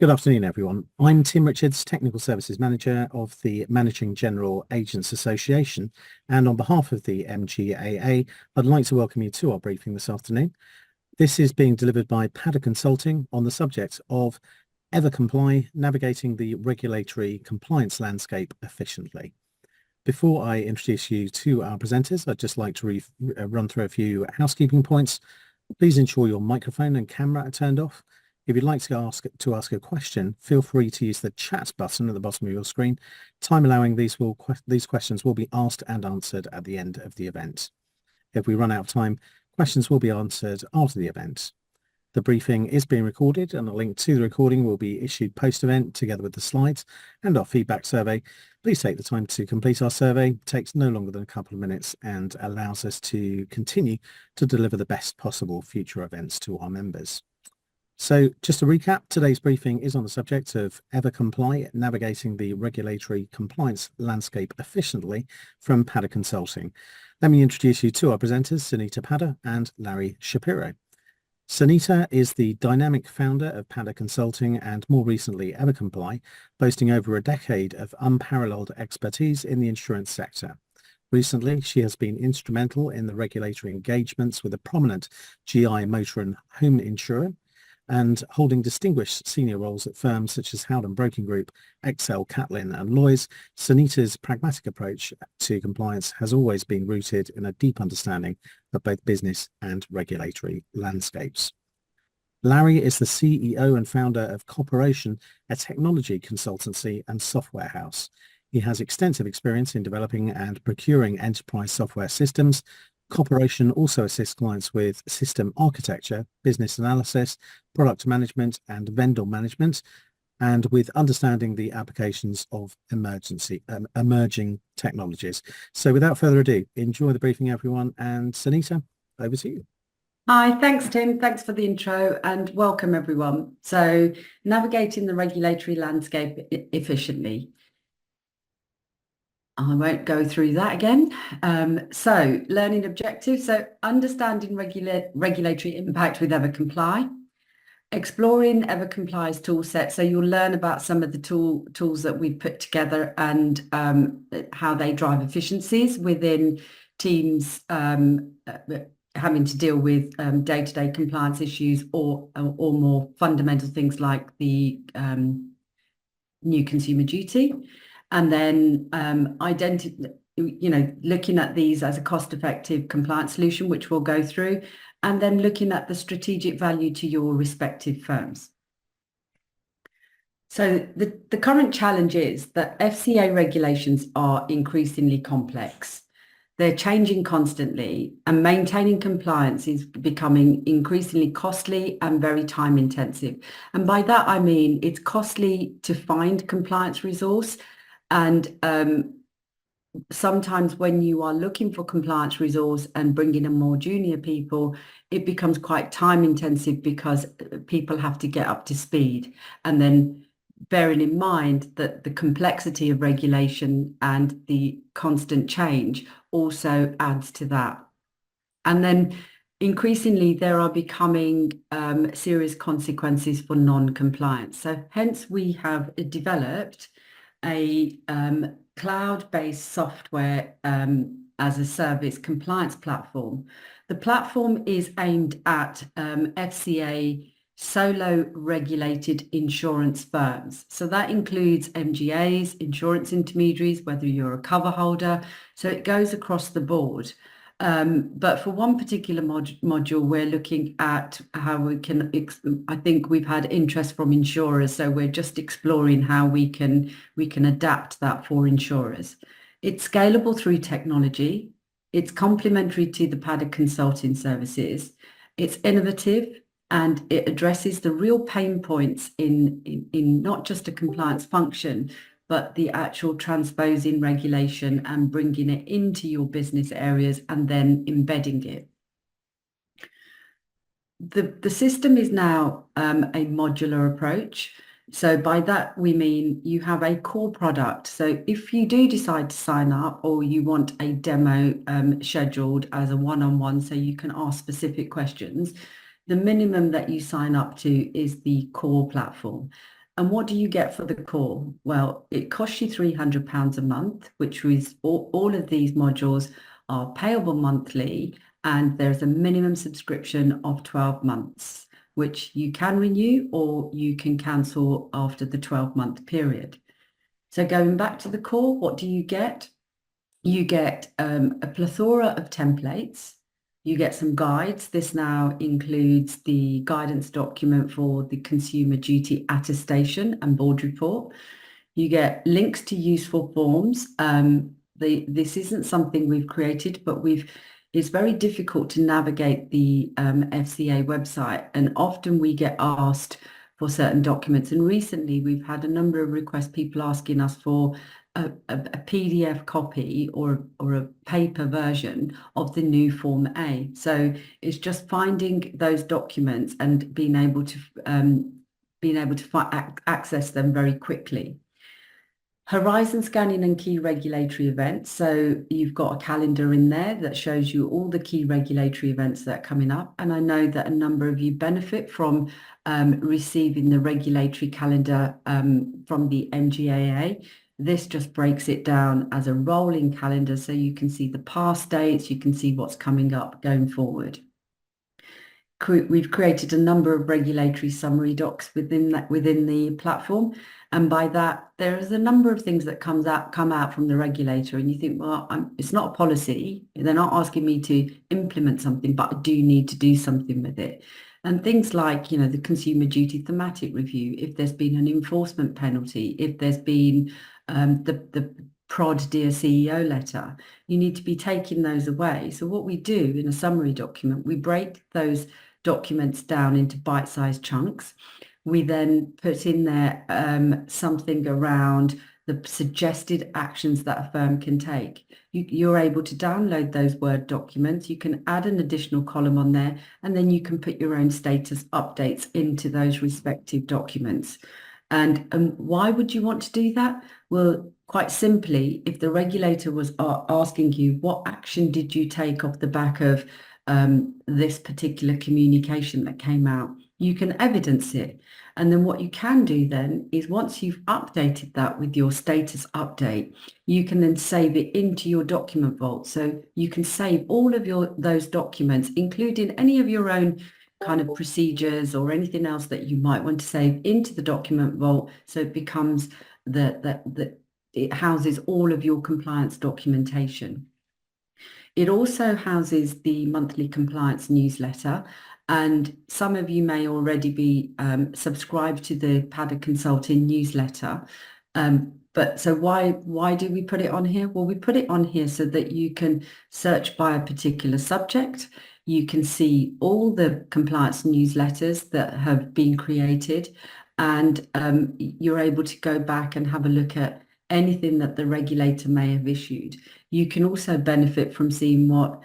Good afternoon, everyone. I'm Tim Richards, Technical Services Manager of the Managing General Agents Association, and on behalf of the MGAA, I'd like to welcome you to our briefing this afternoon. This is being delivered by PADA Consulting on the subject of EverComply, navigating the regulatory compliance landscape efficiently. Before I introduce you to our presenters, I'd just like to run through a few housekeeping points. Please ensure your microphone and camera are turned off. If you'd like to ask a question, feel free to use the chat button at the bottom of your screen. Time allowing, these questions will be asked and answered at the end of the event. If we run out of time, questions will be answered after the event. The briefing is being recorded, and a link to the recording will be issued post-event together with the slides and our feedback survey. Please take the time to complete our survey. It takes no longer than a couple of minutes and allows us to continue to deliver the best possible future events to our members. So just to recap, today's briefing is on the subject of EverComply, navigating the regulatory compliance landscape efficiently from PADA Consulting. Let me introduce you to our presenters, Sunita Pada and Larry Shapiro. Sunita is the dynamic founder of PADA Consulting and more recently EverComply, boasting over a decade of unparalleled expertise in the insurance sector. Recently, she has been instrumental in the regulatory engagements with a prominent GI motor and home insurer, and holding distinguished senior roles at firms such as Howden Broking Group, Excel, Catlin and Lloyds. Sunita's pragmatic approach to compliance has always been rooted in a deep understanding of both business and regulatory landscapes. Larry is the CEO and founder of Cooperation, a technology consultancy and software house. He has extensive experience in developing and procuring enterprise software systems. Cooperation also assists clients with system architecture, business analysis, product management and vendor management, and with understanding the applications of emerging technologies. So without further ado, enjoy the briefing, everyone, and Sunita, over to you. Hi, thanks Tim, thanks for the intro and welcome everyone. So navigating the regulatory landscape efficiently. I won't go through that again. So learning objectives. So understanding regulatory impact with EverComply. Exploring EverComply's toolset. So you'll learn about some of the tools that we've put together and how they drive efficiencies within teams having to deal with day-to-day compliance issues or more fundamental things like the new Consumer Duty. And then looking at these as a cost-effective compliance solution, which we'll go through, and then looking at the strategic value to your respective firms. So the current challenge is that FCA regulations are increasingly complex. They're changing constantly, and maintaining compliance is becoming increasingly costly and very time intensive. And by that, I mean it's costly to find compliance resource. And sometimes when you are looking for compliance resource and bringing in more junior people, it becomes quite time intensive because people have to get up to speed. And then bearing in mind that the complexity of regulation and the constant change also adds to that. And then increasingly, there are becoming serious consequences for non-compliance. So hence we have developed a cloud-based software as a service compliance platform. The platform is aimed at FCA solo regulated insurance firms. So that includes MGAs, insurance intermediaries, whether you're a cover holder. So it goes across the board. But for one particular module, we're looking at how we can, I think we've had interest from insurers, so we're just exploring how we can adapt that for insurers. It's scalable through technology. It's complementary to the PADA consulting services. It's innovative and it addresses the real pain points in not just a compliance function, but the actual transposing regulation and bringing it into your business areas and then embedding it. The system is now a modular approach. So by that, we mean you have a core product. So if you do decide to sign up or you want a demo scheduled as a one-on-one so you can ask specific questions, the minimum that you sign up to is the core platform. And what do you get for the core? Well, it costs you £300 a month, which is all of these modules are payable monthly, and there's a minimum subscription of 12 months, which you can renew or you can cancel after the 12-month period. So going back to the core, what do you get? You get a plethora of templates. You get some guides. This now includes the guidance document for the Consumer Duty Attestation and Board Report. You get links to useful forms. This isn't something we've created, but it's very difficult to navigate the FCA website, and often we get asked for certain documents. And recently we've had a number of requests, people asking us for a PDF copy or a paper version of the new Form A. So it's just finding those documents and being able to access them very quickly. Horizon scanning and key regulatory events. So you've got a calendar in there that shows you all the key regulatory events that are coming up. And I know that a number of you benefit from receiving the regulatory calendar from the MGAA. This just breaks it down as a rolling calendar, so you can see the past dates, you can see what's coming up going forward. We've created a number of regulatory summary docs within the platform, and by that there is a number of things that come out from the regulator, and you think, well, it's not a policy, they're not asking me to implement something, but I do need to do something with it. And things like, you know, the Consumer Duty thematic review, if there's been an enforcement penalty, if there's been the prod Dear CEO letter, you need to be taking those away. So what we do in a summary document, we break those documents down into bite-sized chunks. We then put in there something around the suggested actions that a firm can take. You're able to download those Word documents. You can add an additional column on there, and then you can put your own status updates into those respective documents. And why would you want to do that? Well, quite simply, if the regulator was asking you, what action did you take off the back of this particular communication that came out, you can evidence it. And then what you can do then is, once you've updated that with your status update, you can then save it into your document vault. So you can save all of those documents, including any of your own kind of procedures or anything else that you might want to save, into the document vault. So it becomes it houses all of your compliance documentation. It also houses the monthly compliance newsletter, and some of you may already be subscribed to the Paddock Consulting newsletter. But so why do we put it on here? Well, we put it on here so that you can search by a particular subject. You can see all the compliance newsletters that have been created, and you're able to go back and have a look at anything that the regulator may have issued. You can also benefit from seeing what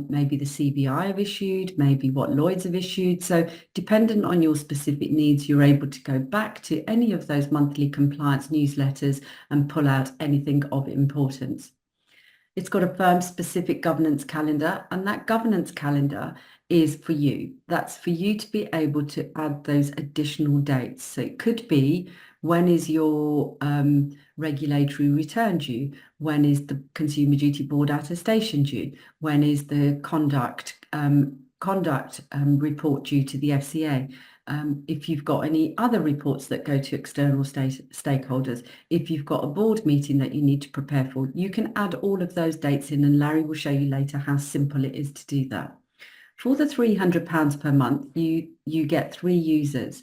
maybe the CBI have issued, maybe what Lloyd's have issued. So dependent on your specific needs, you're able to go back to any of those monthly compliance newsletters and pull out anything of importance. It's got a firm-specific governance calendar, and that governance calendar is for you. That's for you to be able to add those additional dates. So it could be, when is your regulatory return due? When is the Consumer Duty Board attestation due? When is the conduct report due to the FCA? If you've got any other reports that go to external stakeholders, if you've got a board meeting that you need to prepare for, you can add all of those dates in, and Larry will show you later how simple it is to do that. For the £300 per month, you get 3 users.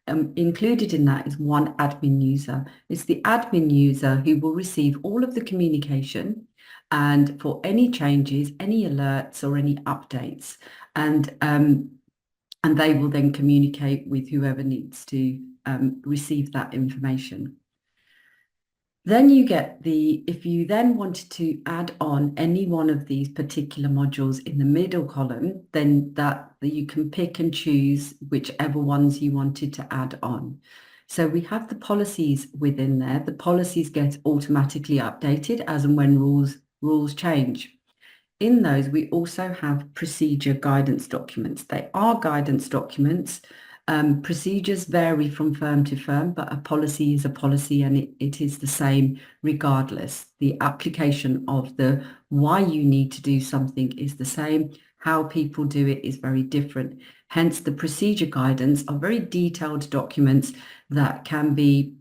Included in that is one admin user. It's the admin user who will receive all of the communication, and for any changes, any alerts or any updates, and they will then communicate with whoever needs to receive that information. Then you get if you then wanted to add on any one of these particular modules in the middle column, then that you can pick and choose whichever ones you wanted to add on. So we have the policies within there. The policies get automatically updated as and when rules change. In those, we also have procedure guidance documents. They are guidance documents. Procedures vary from firm to firm, but a policy is a policy, and it is the same regardless. The application of the why you need to do something is the same. How people do it is very different. Hence, the procedure guidance are very detailed documents that can be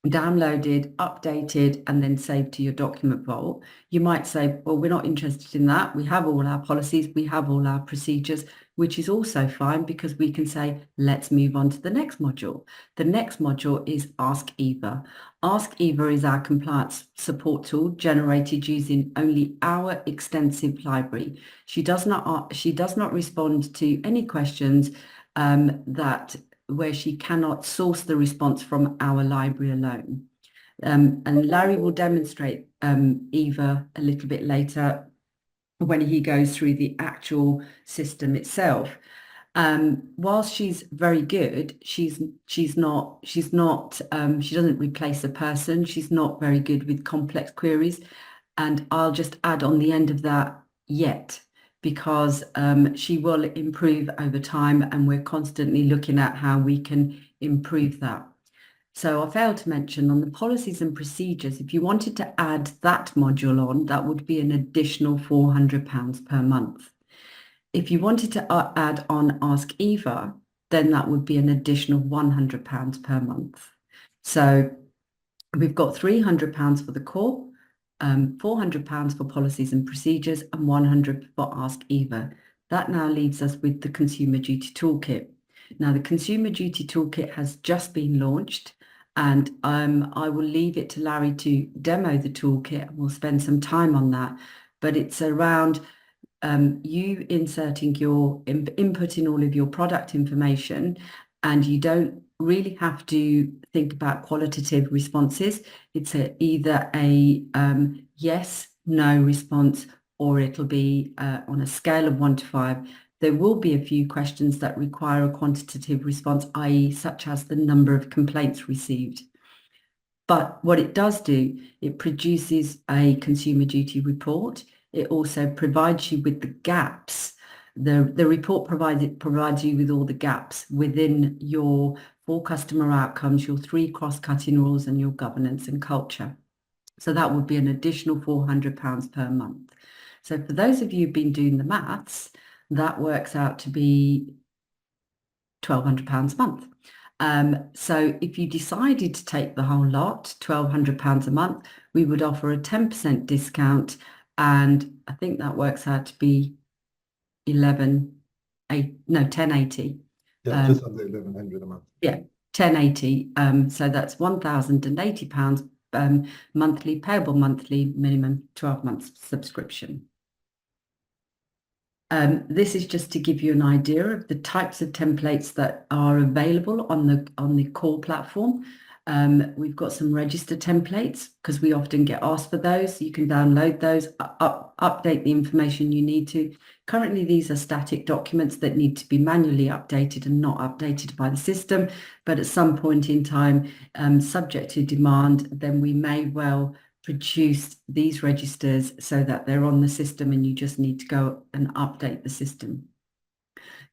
downloaded, updated, and then saved to your document vault. You might say, well, we're not interested in that. We have all our policies, we have all our procedures, which is also fine, because we can say, let's move on to the next module. The next module is Ask Eva. Ask Eva is our compliance support tool generated using only our extensive library. She does not respond to any questions where she cannot source the response from our library alone. And Larry will demonstrate Eva a little bit later when he goes through the actual system itself. Whilst she's very good, she doesn't replace a person. She's not very good with complex queries. And I'll just add on the end of that, yet, because she will improve over time, and we're constantly looking at how we can improve that. So I failed to mention on the policies and procedures, if you wanted to add that module on, that would be an additional £400 per month. If you wanted to add on Ask Eva, then that would be an additional £100 per month. So we've got £300 for the core, £400 for policies and procedures, and £100 for Ask Eva. That now leaves us with the Consumer Duty Toolkit. Now, the Consumer Duty Toolkit has just been launched, and I will leave it to Larry to demo the toolkit, and we'll spend some time on that. But it's around you inserting your inputting all of your product information, and you don't really have to think about qualitative responses. It's either a yes, no response, or it'll be on a scale of 1 to 5. There will be a few questions that require a quantitative response, i.e. such as the number of complaints received. But what it does do, it produces a consumer duty report. It also provides you with the gaps. The report provides you with all the gaps within your 4 customer outcomes, your 3 cross-cutting rules, and your governance and culture. So that would be an additional £400 per month. So for those of you who've been doing the maths, that works out to be £1,200 a month. So if you decided to take the whole lot, £1,200 a month, we would offer a 10% discount, and I think that works out to be £1,080. Yeah, just under 1,100 a month. Yeah, £1,080. So that's £1,080 monthly, payable monthly, minimum 12 months subscription. This is just to give you an idea of the types of templates that are available on the core platform. We've got some register templates because we often get asked for those. You can download those, update the information you need to. Currently, these are static documents that need to be manually updated and not updated by the system. But at some point in time, subject to demand, then we may well produce these registers so that they're on the system and you just need to go and update the system.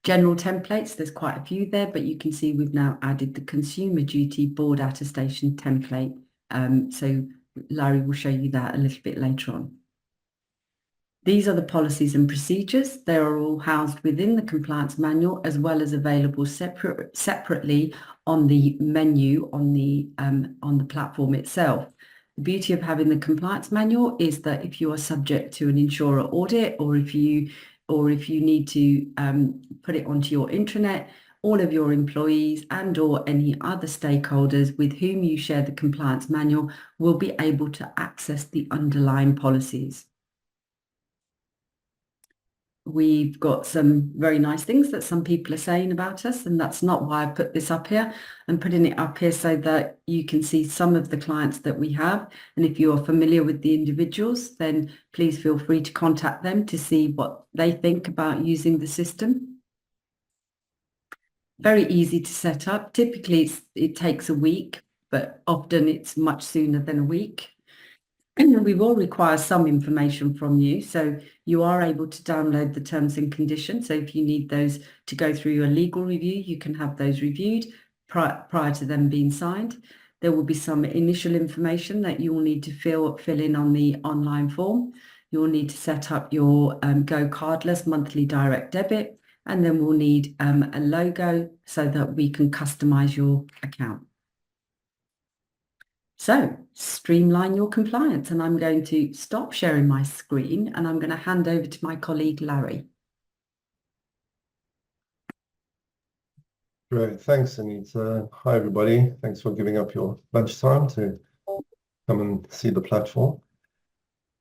General templates, there's quite a few there, but you can see we've now added the Consumer Duty Board Attestation template. So Larry will show you that a little bit later on. These are the policies and procedures. They are all housed within the compliance manual, as well as available separately on the menu on the platform itself. The beauty of having the compliance manual is that if you are subject to an insurer audit, or if you need to put it onto your intranet, all of your employees and or any other stakeholders with whom you share the compliance manual will be able to access the underlying policies. We've got some very nice things that some people are saying about us, and that's not why I put this up here. I'm putting it up here so that you can see some of the clients that we have. And if you are familiar with the individuals, then please feel free to contact them to see what they think about using the system. Very easy to set up. Typically, it takes a week, but often it's much sooner than a week. We will require some information from you, so you are able to download the terms and conditions. So if you need those to go through your legal review, you can have those reviewed prior to them being signed. There will be some initial information that you will need to fill in on the online form. You will need to set up your Go cardless monthly direct debit, and then we'll need a logo so that we can customize your account. So streamline your compliance, and I'm going to stop sharing my screen and I'm going to hand over to my colleague Larry. Great, thanks, Anita. Hi, everybody. Thanks for giving up your lunchtime to come and see the platform.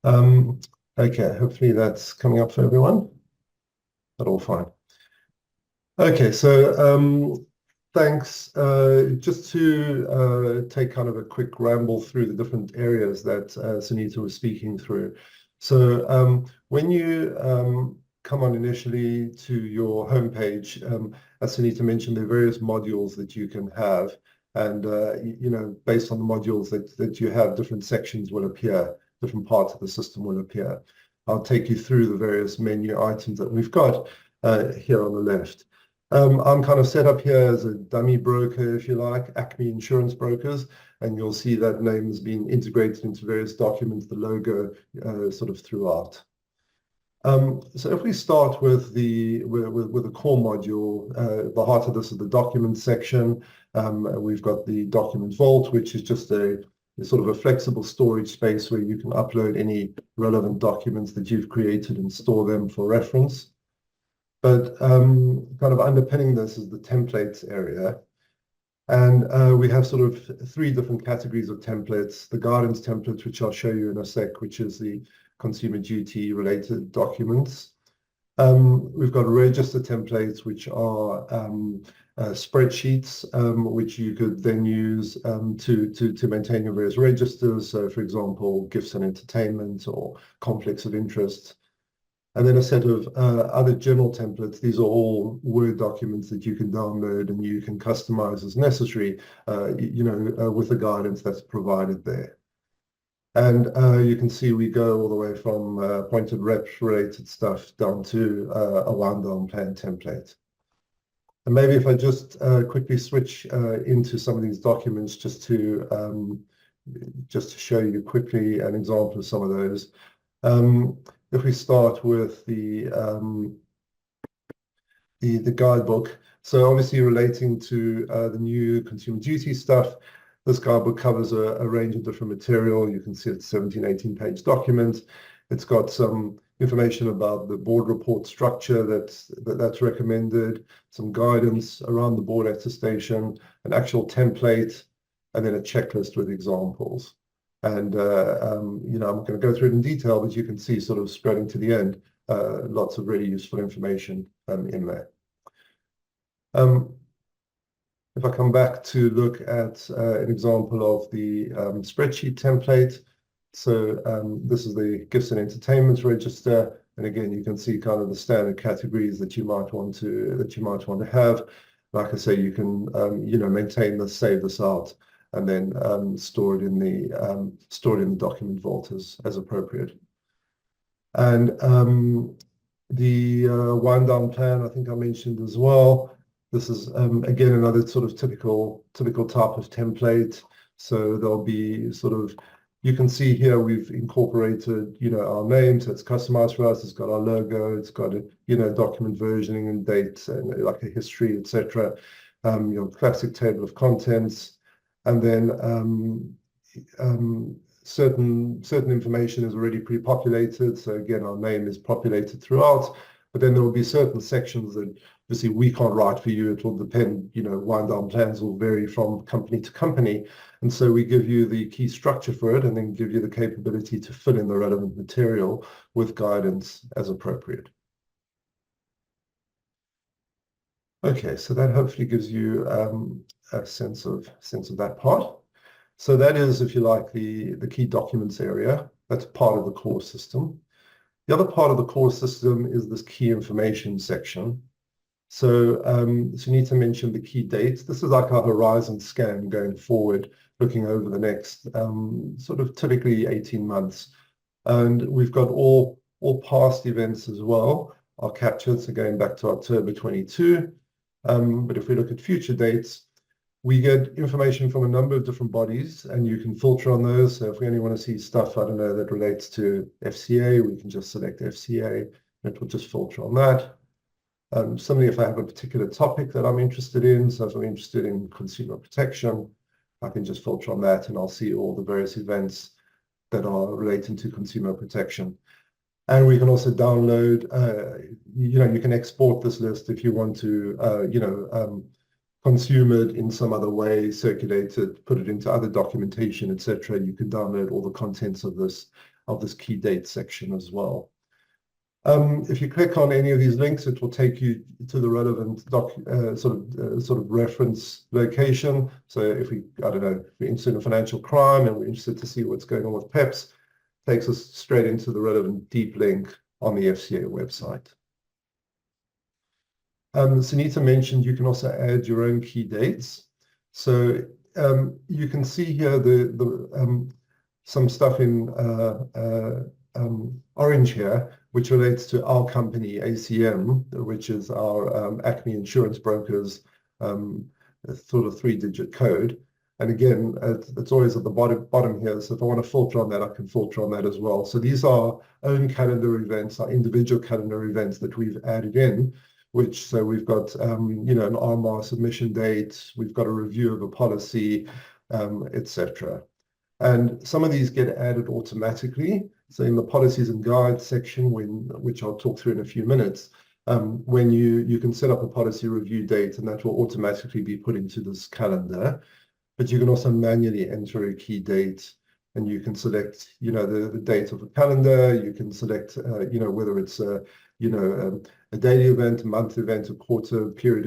Okay, hopefully that's coming up for everyone. But all fine. Okay, so thanks. Just to take kind of a quick ramble through the different areas that Sunita was speaking through. So when you come on initially to your homepage, as Sunita mentioned, there are various modules that you can have, and you know, based on the modules that you have, different sections will appear, different parts of the system will appear. I'll take you through the various menu items that we've got here on the left. I'm kind of set up here as a dummy broker, if you like, Acme Insurance Brokers, and you'll see that name has been integrated into various documents, the logo sort of throughout. So if we start with the core module, the heart of this is the document section. We've got the document vault, which is just a sort of a flexible storage space where you can upload any relevant documents that you've created and store them for reference. But kind of underpinning this is the templates area. And we have sort of three different categories of templates. The guidance template, which I'll show you in a sec, which is the consumer duty related documents. We've got register templates, which are spreadsheets, which you could then use to maintain your various registers. So for example, gifts and entertainment or conflicts of interest. And then a set of other general templates. These are all Word documents that you can download and you can customize as necessary, you know, with the guidance that's provided there. And you can see we go all the way from appointed reps related stuff down to a wind-down plan template. And maybe if I just quickly switch into some of these documents just to show you quickly an example of some of those. If we start with the guidebook, so obviously relating to the new consumer duty stuff, this guidebook covers a range of different material. You can see it's 17, 18-page document. It's got some information about the board report structure that's recommended, some guidance around the board attestation, an actual template, and then a checklist with examples. And you know, I'm going to go through it in detail, but you can see sort of spreading to the end, lots of really useful information in there. If I come back to look at an example of the spreadsheet template, so this is the gifts and entertainment register, and again you can see kind of the standard categories that you might want to have. Like I say, you can you know, maintain this, save this out, and then store it in the document vault as appropriate. And the wind down plan, I think I mentioned as well. This is again another sort of typical type of template. So there'll be sort of, you can see here we've incorporated, you know, our name, so it's customized for us. It's got our logo. It's got a, you know, document versioning and dates and like a history, etc. Your classic table of contents. And then certain information is already pre-populated. So again, our name is populated throughout, but then there will be certain sections that obviously we can't write for you. It will depend, you know, wind down plans will vary from company to company. And so we give you the key structure for it and then give you the capability to fill in the relevant material with guidance as appropriate. Okay, so that hopefully gives you a sense of that part. So that is, if you like, the key documents area. That's part of the core system. The other part of the core system is this key information section. So Sunita mentioned the key dates. This is like our horizon scan going forward, looking over the next sort of typically 18 months. And we've got all past events as well are captured, so going back to October 22. But if we look at future dates, we get information from a number of different bodies, and you can filter on those. So if we only want to see stuff, I don't know, that relates to FCA, we can just select FCA, and it will just filter on that. Similarly, if I have a particular topic that I'm interested in, so if I'm interested in consumer protection, I can just filter on that, and I'll see all the various events that are relating to consumer protection. And we can also download, you can export this list if you want to, consume it in some other way, circulate it, put it into other documentation, etc. You can download all the contents of this key date section as well. If you click on any of these links, it will take you to the relevant sort of reference location. So if we, I don't know, if we're interested in financial crime and we're interested to see what's going on with PEPs, it takes us straight into the relevant deep link on the FCA website. Sunita mentioned you can also add your own key dates. So you can see here some stuff in orange here, which relates to our company, ACM, which is our Acme Insurance Brokers sort of 3-digit code. And again, it's always at the bottom here. So if I want to filter on that, I can filter on that as well. So these are own calendar events, our individual calendar events that we've added in, so we've got, an RMR submission date, we've got a review of a policy, etc. And some of these get added automatically. So in the policies and guides section, which I'll talk through in a few minutes, when you can set up a policy review date, and that will automatically be put into this calendar. But you can also manually enter a key date, and you can select, the date of a calendar. You can select, whether it's a daily event, a month event, a quarter period,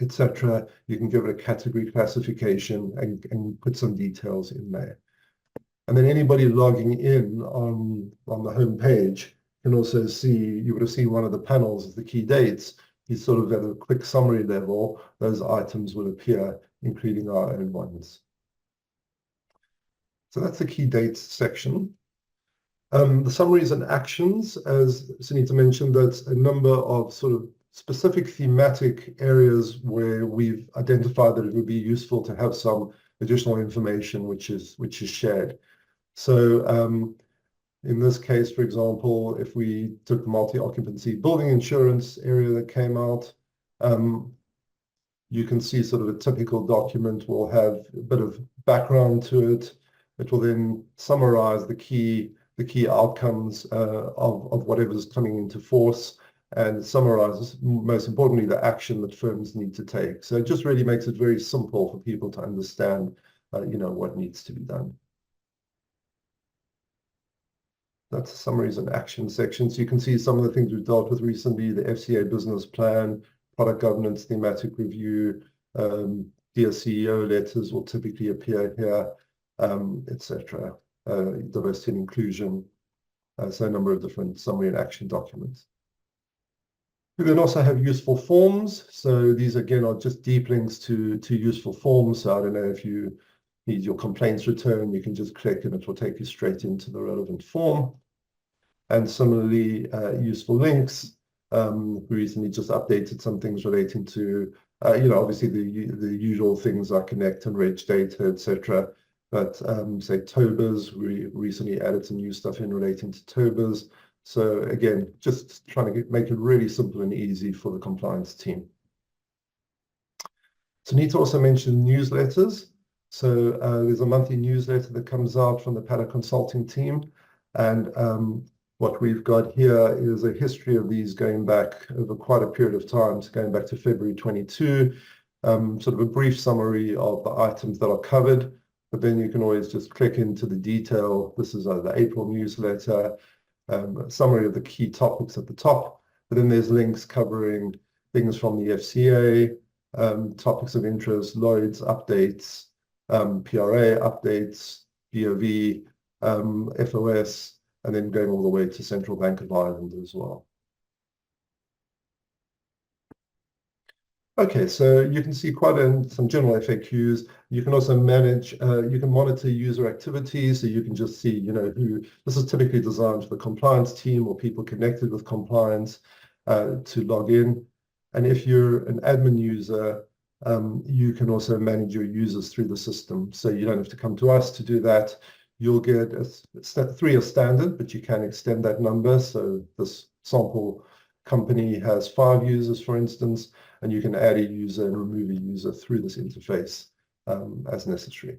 etc. You can give it a category classification and put some details in there. And then anybody logging in on the home page can also see, you would have seen one of the panels of the key dates. You sort of at a quick summary level, those items will appear, including our own ones. So that's the key dates section. The summaries and actions, as Sunita mentioned, that's a number of sort of specific thematic areas where we've identified that it would be useful to have some additional information which is shared. So in this case, for example, if we took the multi-occupancy building insurance area that came out, you can see sort of a typical document will have a bit of background to it. It will then summarize the key outcomes of whatever's coming into force, and summarizes, most importantly, the action that firms need to take. So it just really makes it very simple for people to understand, what needs to be done. That's the summaries and action section. So you can see some of the things we've dealt with recently: the FCA business plan, product governance, thematic review, dear CEO letters will typically appear here, etc. Diversity and inclusion, so a number of different summary and action documents. We then also have useful forms. So these again are just deep links to useful forms. So I don't know if you need your complaints returned, you can just click and it will take you straight into the relevant form. And similarly, useful links. We recently just updated some things relating to, obviously the usual things like connect and reg data, etc. But say TOBAs, we recently added some new stuff in relating to TOBAs. So again, just trying to make it really simple and easy for the compliance team. Sunita also mentioned newsletters. So there's a monthly newsletter that comes out from the PATA consulting team. And what we've got here is a history of these going back over quite a period of time, so going back to February 22, sort of a brief summary of the items that are covered. But then you can always just click into the detail. This is the April newsletter, a summary of the key topics at the top. But then there's links covering things from the FCA, topics of interest, Lloyd's updates, PRA updates, BOV, FOS, and then going all the way to Central Bank of Ireland as well. Okay, so you can see quite some general FAQs. You can also manage, you can monitor user activity, so you can just see, who, this is typically designed for the compliance team or people connected with compliance to log in. And if you're an admin user, you can also manage your users through the system. So you don't have to come to us to do that. You'll get 3 is standard, but you can extend that number. So this sample company has 5 users, for instance, and you can add a user and remove a user through this interface as necessary.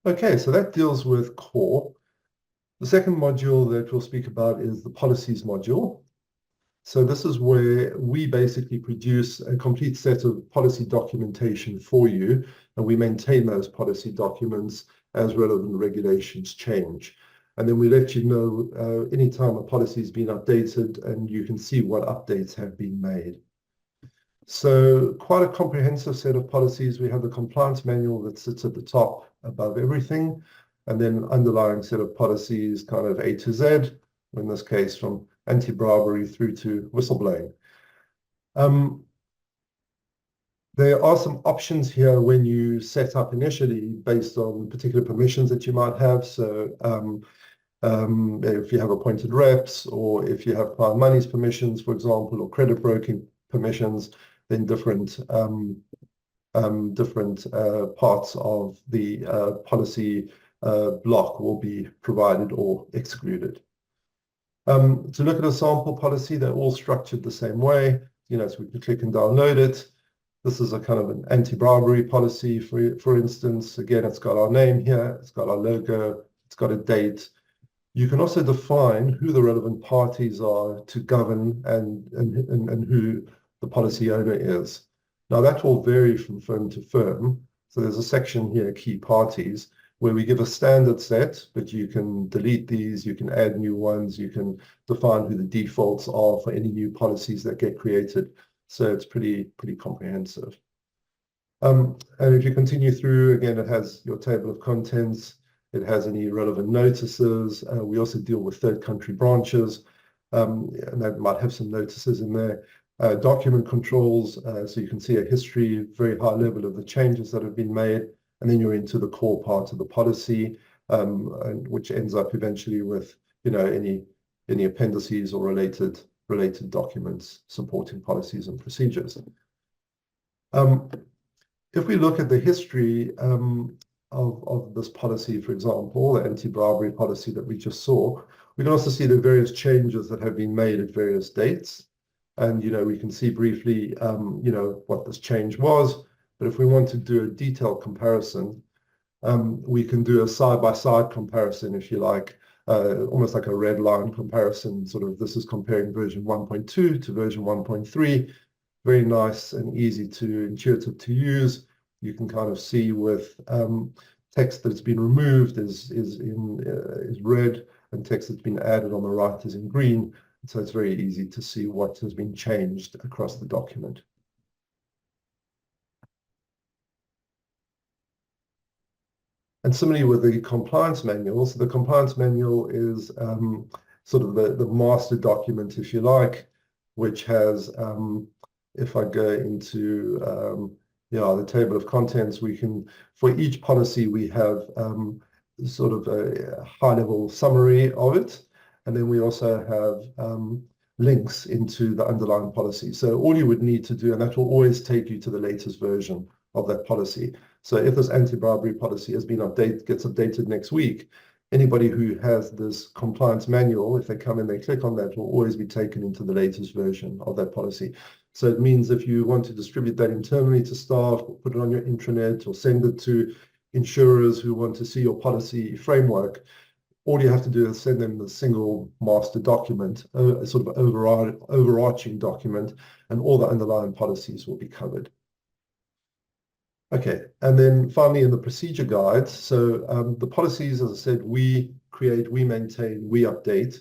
Okay, so that deals with core. The second module that we'll speak about is the policies module. So this is where we basically produce a complete set of policy documentation for you, and we maintain those policy documents as relevant regulations change. And then we let you know anytime a policy has been updated, and you can see what updates have been made. So quite a comprehensive set of policies. We have the compliance manual that sits at the top above everything, and then underlying set of policies kind of A to Z, in this case from anti-bribery through to whistleblowing. There are some options here when you set up initially based on particular permissions that you might have. So if you have appointed reps, or if you have client monies permissions, for example, or credit broking permissions, then different parts of the policy block will be provided or excluded. To look at a sample policy, they're all structured the same way. So we can click and download it. This is a kind of an anti-bribery policy, for instance. Again, it's got our name here, it's got our logo, it's got a date. You can also define who the relevant parties are to govern and who the policy owner is. Now that will vary from firm to firm. So there's a section here, key parties, where we give a standard set, but you can delete these, you can add new ones, you can define who the defaults are for any new policies that get created. So it's pretty comprehensive. And if you continue through, again, it has your table of contents. It has any relevant notices. We also deal with third country branches, and that might have some notices in there. Document controls, so you can see a history, very high level of the changes that have been made, and then you're into the core part of the policy, which ends up eventually with any appendices or related documents supporting policies and procedures. If we look at the history of this policy, for example, the anti-bribery policy that we just saw, we can also see the various changes that have been made at various dates. And, we can see briefly, what this change was. But if we want to do a detailed comparison, we can do a side-by-side comparison, if you like, almost like a red line comparison. Sort of, this is comparing version 1.2 to version 1.3. Very nice and intuitive to use. You can kind of see with text that's been removed is red, and text that's been added on the right is in green. So it's very easy to see what has been changed across the document. And similarly with the compliance manual, so the compliance manual is sort of the master document, if you like, which has, if I go into the table of contents, we can, for each policy, we have sort of a high-level summary of it. And then we also have links into the underlying policy. So all you would need to do, and that will always take you to the latest version of that policy. So if this anti-bribery policy has been gets updated next week, anybody who has this compliance manual, if they come in, they click on that, will always be taken into the latest version of that policy. So it means if you want to distribute that internally to staff, or put it on your intranet, or send it to insurers who want to see your policy framework, all you have to do is send them the single master document, a sort of overarching document, and all the underlying policies will be covered. Okay, and then finally in the procedure guide, so the policies, as I said, we create, we maintain, we update.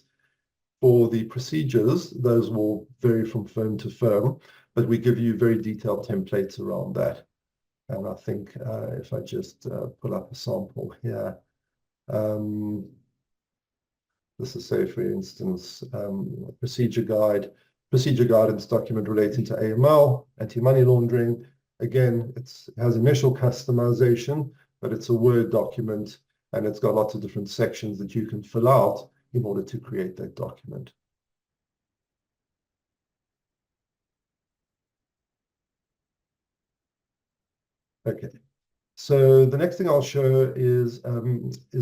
For the procedures, those will vary from firm to firm, but we give you very detailed templates around that. And I think if I just pull up a sample here, this is, say, for instance, a procedure guide. procedure guidance document relating to AML, anti-money laundering. Again, it has initial customization, but it's a Word document, and it's got lots of different sections that you can fill out in order to create that document. Okay, so the next thing I'll show is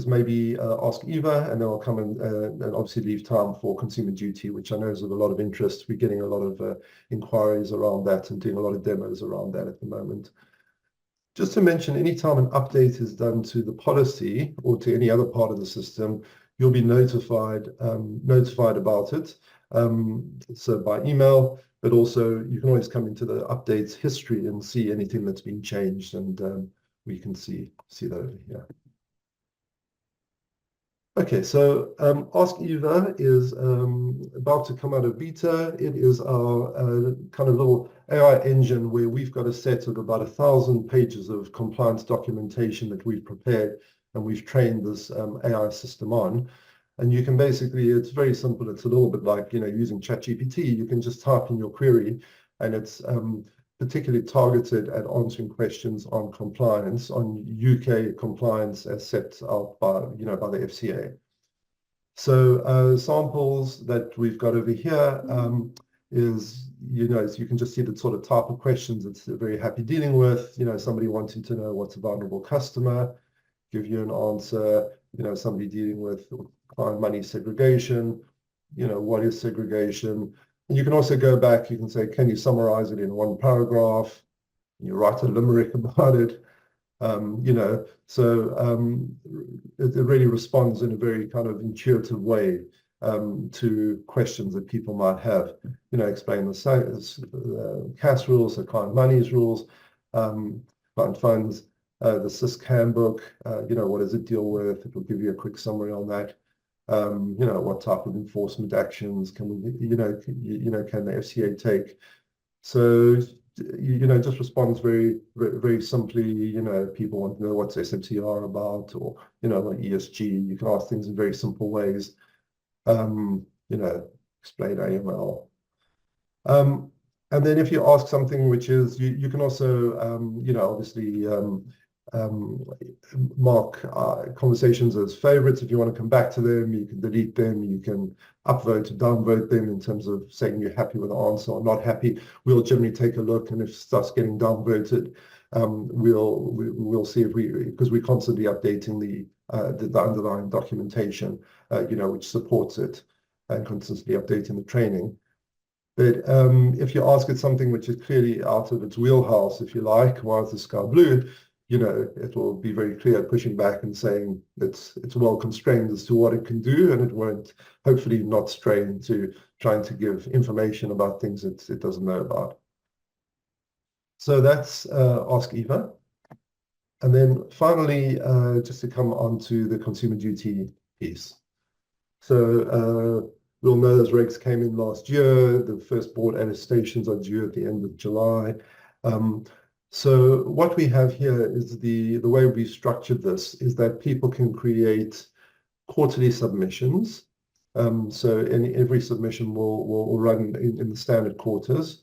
maybe Ask Eva, and then I'll come and obviously leave time for Consumer Duty, which I know is of a lot of interest. We're getting a lot of inquiries around that and doing a lot of demos around that at the moment. Just to mention, anytime an update is done to the policy or to any other part of the system, you'll be notified about it. So by email, but also you can always come into the updates history and see anything that's been changed, and we can see that over here. Okay, so Ask Eva is about to come out of beta. It is our kind of little AI engine where we've got a set of about 1,000 pages of compliance documentation that we've prepared and we've trained this AI system on. And you can basically, it's very simple. It's a little bit like, using ChatGPT. You can just type in your query, and it's particularly targeted at answering questions on compliance, on UK compliance as set out by the FCA. So samples that we've got over here is, as you can just see the sort of type of questions it's very happy dealing with. Somebody wanting to know what's a vulnerable customer, give you an answer. Somebody dealing with client money segregation, what is segregation? And you can also go back, you can say, can you summarize it in one paragraph? And you write a limerick about it. It really responds in a very kind of intuitive way to questions that people might have. Explain the CAS rules, the client monies rules, client funds, the CISC handbook, what does it deal with? It will give you a quick summary on that. What type of enforcement actions can can the FCA take? So, just responds very, very simply. People want to know what's SMCR about, or, like ESG. You can ask things in very simple ways. Explain AML. And then if you ask something which is, you can also, obviously, mark conversations as favorites. If you want to come back to them, you can delete them, you can upvote or downvote them in terms of saying you're happy with the answer or not happy. We'll generally take a look, and if it starts getting downvoted, we'll see because we're constantly updating the underlying documentation, which supports it, and constantly updating the training. But if you ask it something which is clearly out of its wheelhouse, if you like, why is the sky blue? It will be very clear, pushing back and saying it's well constrained as to what it can do, and it won't, hopefully not stray into trying to give information about things that it doesn't know about. So that's Ask Eva. And then finally, just to come on to the Consumer Duty piece. So we'll know those regs came in last year. The first board attestations are due at the end of July. So what we have here is the way we structured this is that people can create quarterly submissions. So every submission will run in the standard quarters.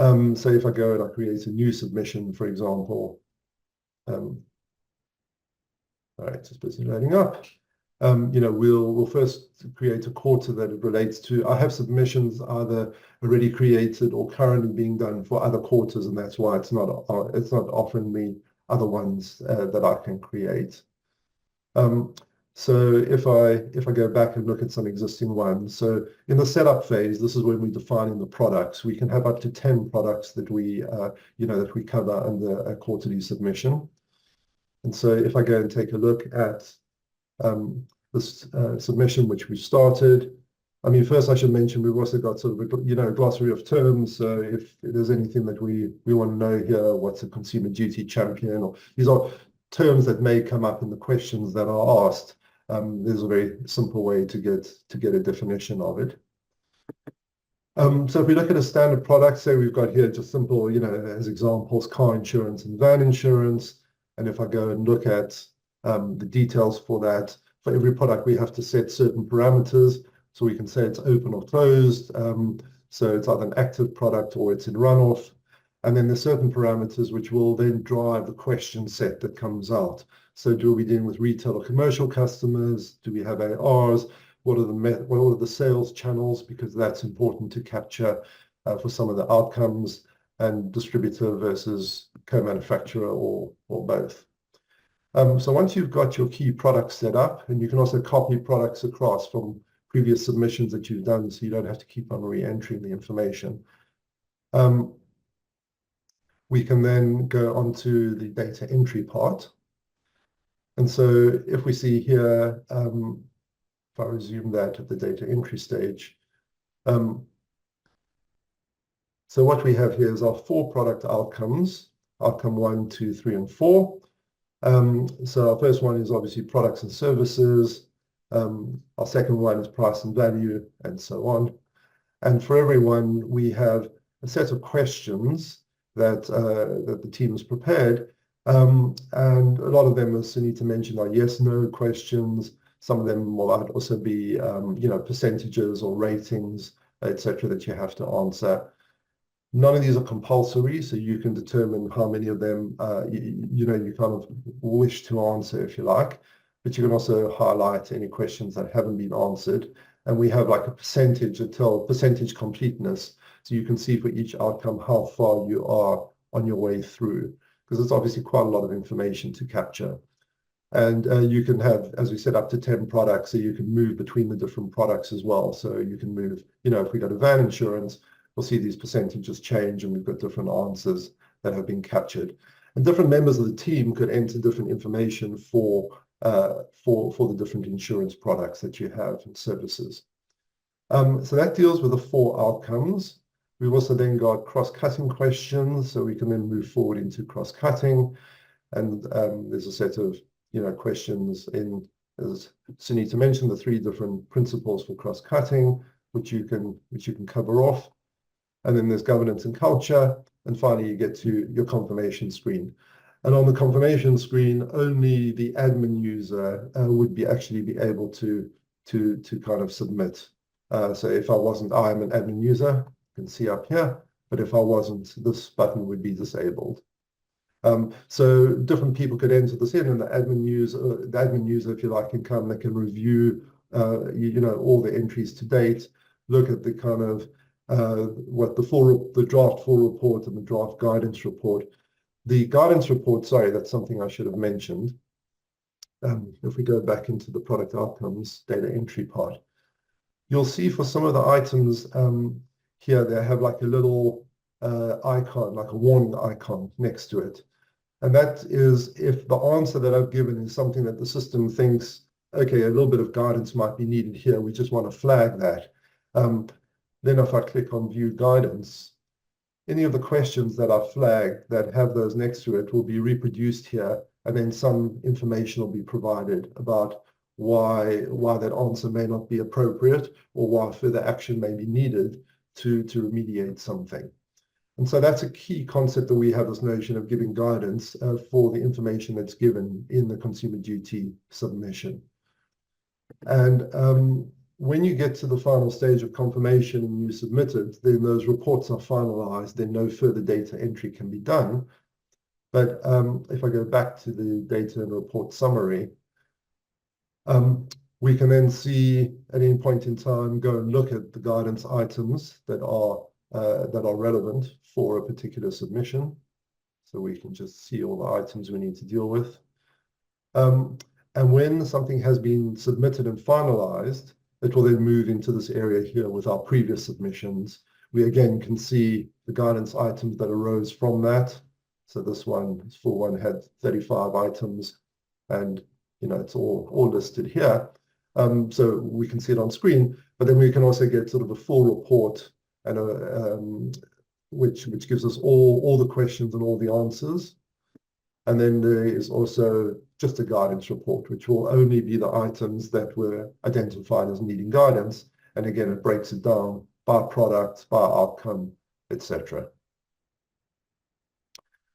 So if I go and I create a new submission, for example, all right, just busy loading up. We'll first create a quarter that it relates to. I have submissions either already created or currently being done for other quarters, and that's why it's not offering me other ones that I can create. So if I go back and look at some existing ones, so in the setup phase, this is when we're defining the products. We can have up to 10 products that we cover under a quarterly submission. And so if I go and take a look at this submission which we started, I mean, first I should mention we've also got sort of a glossary of terms. So if there's anything that we want to know here, what's a consumer duty champion, or these are terms that may come up in the questions that are asked. There's a very simple way to get a definition of it. So if we look at a standard product, say we've got here just simple, as examples, car insurance and van insurance. And if I go and look at the details for that, for every product, we have to set certain parameters. So we can say it's open or closed. So it's either an active product or it's in runoff. And then there's certain parameters which will then drive the question set that comes out. So do we deal with retail or commercial customers? Do we have ARs? What are the sales channels? Because that's important to capture for some of the outcomes, and distributor versus co-manufacturer or both. So once you've got your key products set up, and you can also copy products across from previous submissions that you've done, so you don't have to keep on re-entering the information. We can then go on to the data entry part. And so if we see here, if I resume that at the data entry stage, so what we have here is our 4 product outcomes, outcome 1, 2, 3, and 4. So our first one is obviously products and services. Our second one is price and value, and so on. And for everyone, we have a set of questions that the team has prepared. And a lot of them, as Sunita mentioned, are yes/no questions. Some of them will also be, percentages or ratings, etc., that you have to answer. None of these are compulsory, so you can determine how many of them you kind of wish to answer, if you like. But you can also highlight any questions that haven't been answered. And we have like a percentage completeness, so you can see for each outcome how far you are on your way through, because it's obviously quite a lot of information to capture. And you can have, as we said, up to 10 products, so you can move between the different products as well. So you can move, if we go to van insurance, we'll see these percentages change, and we've got different answers that have been captured. And different members of the team could enter different information for the different insurance products that you have and services. So that deals with the 4 outcomes. We've also then got cross-cutting questions, so we can then move forward into cross-cutting. And there's a set of questions in, as Sunita mentioned, the 3 different principles for cross-cutting, which you can cover off. And then there's governance and culture. And finally, you get to your confirmation screen. And on the confirmation screen, only the admin user would be able to kind of submit. So if I'm an admin user, you can see up here, but if I wasn't, this button would be disabled. So different people could enter this in, and the admin user, if you like, can come, they can review, all the entries to date, look at the kind of what the draft full report and the draft guidance report. The guidance report, sorry, that's something I should have mentioned. If we go back into the product outcomes data entry part, you'll see for some of the items here, they have like a little icon, like a warning icon next to it. And that is if the answer that I've given is something that the system thinks, okay, a little bit of guidance might be needed here, we just want to flag that. Then if I click on view guidance, any of the questions that are flagged that have those next to it will be reproduced here, and then some information will be provided about why that answer may not be appropriate, or why further action may be needed to remediate something. And so that's a key concept that we have, this notion of giving guidance for the information that's given in the consumer duty submission. And when you get to the final stage of confirmation and you submit it, then those reports are finalized, then no further data entry can be done. But if I go back to the data and report summary, we can then see at any point in time, go and look at the guidance items that are relevant for a particular submission. So we can just see all the items we need to deal with. And when something has been submitted and finalized, it will then move into this area here with our previous submissions. We again can see the guidance items that arose from that. So this full one had 35 items, and it's all listed here. So we can see it on screen, but then we can also get sort of a full report, and which gives us all the questions and all the answers. And then there is also just a guidance report, which will only be the items that were identified as needing guidance. And again, it breaks it down by product, by outcome, etc.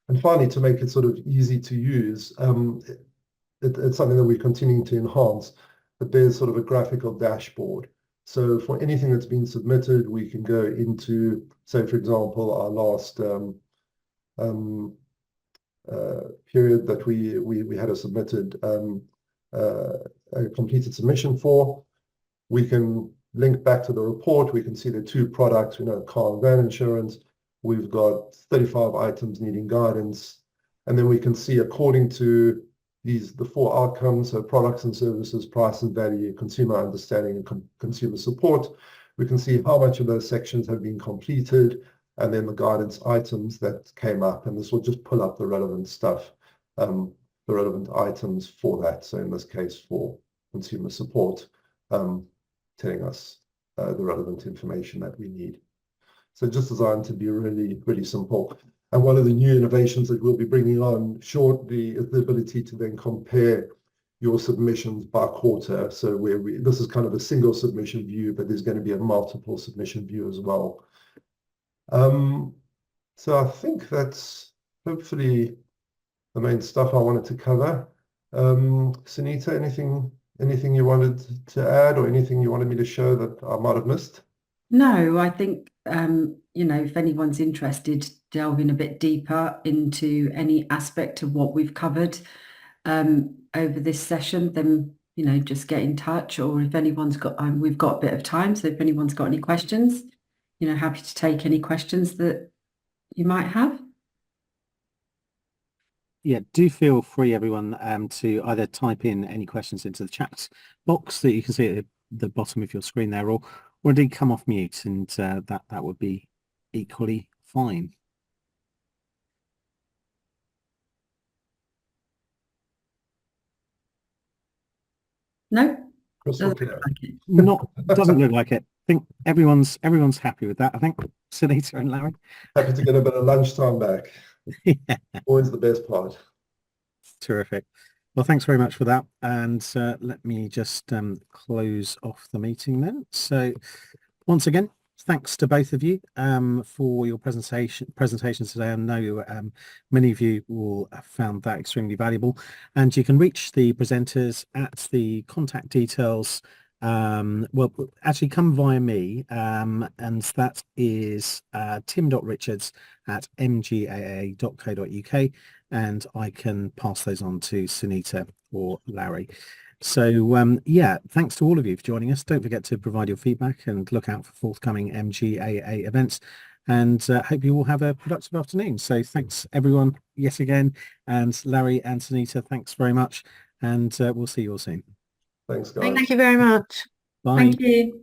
And finally, to make it sort of easy to use, it's something that we're continuing to enhance, but there's sort of a graphical dashboard. So for anything that's been submitted, we can go into, say, for example, our last period that we had a submitted a completed submission for. We can link back to the report. We can see the 2 products, car and van insurance. We've got 35 items needing guidance. And then we can see according to the 4 outcomes, so products and services, price and value, consumer understanding, and consumer support. We can see how much of those sections have been completed, and then the guidance items that came up. And this will just pull up the relevant stuff, the relevant items for that. So in this case, for consumer support, telling us the relevant information that we need. So just designed to be really, really simple. And one of the new innovations that we'll be bringing on shortly is the ability to then compare your submissions by quarter. So this is kind of a single submission view, but there's going to be a multiple submission view as well. So I think that's hopefully the main stuff I wanted to cover. Sunita, anything you wanted to add, or anything you wanted me to show that I might have missed? No, I think, if anyone's interested, delving a bit deeper into any aspect of what we've covered over this session, then, just get in touch. Or if anyone's got, we've got a bit of time, so if anyone's got any questions, happy to take any questions that you might have. Yeah, do feel free, everyone, to either type in any questions into the chat box that you can see at the bottom of your screen there, or indeed come off mute, and that would be equally fine. No? Crystal Doesn't clear. look like it. Doesn't look like it. I think everyone's happy with that. I think Sunita and Larry. Happy to get a bit of lunchtime back. Yeah. Always the best part. Terrific. Well, thanks very much for that. And let me just close off the meeting then. So once again, thanks to both of you for your presentations today. I know many of you will have found that extremely valuable. And you can reach the presenters at the contact details. Well, actually come via me, and that is tim.richards@mgaa.co.uk, and I can pass those on to Sunita or Larry. So yeah, thanks to all of you for joining us. Don't forget to provide your feedback and look out for forthcoming MGAA events, and hope you all have a productive afternoon. So thanks everyone yet again, and Larry and Sunita, thanks very much, and we'll see you all soon. Thanks, guys. Thank you very much. Bye. Thank you.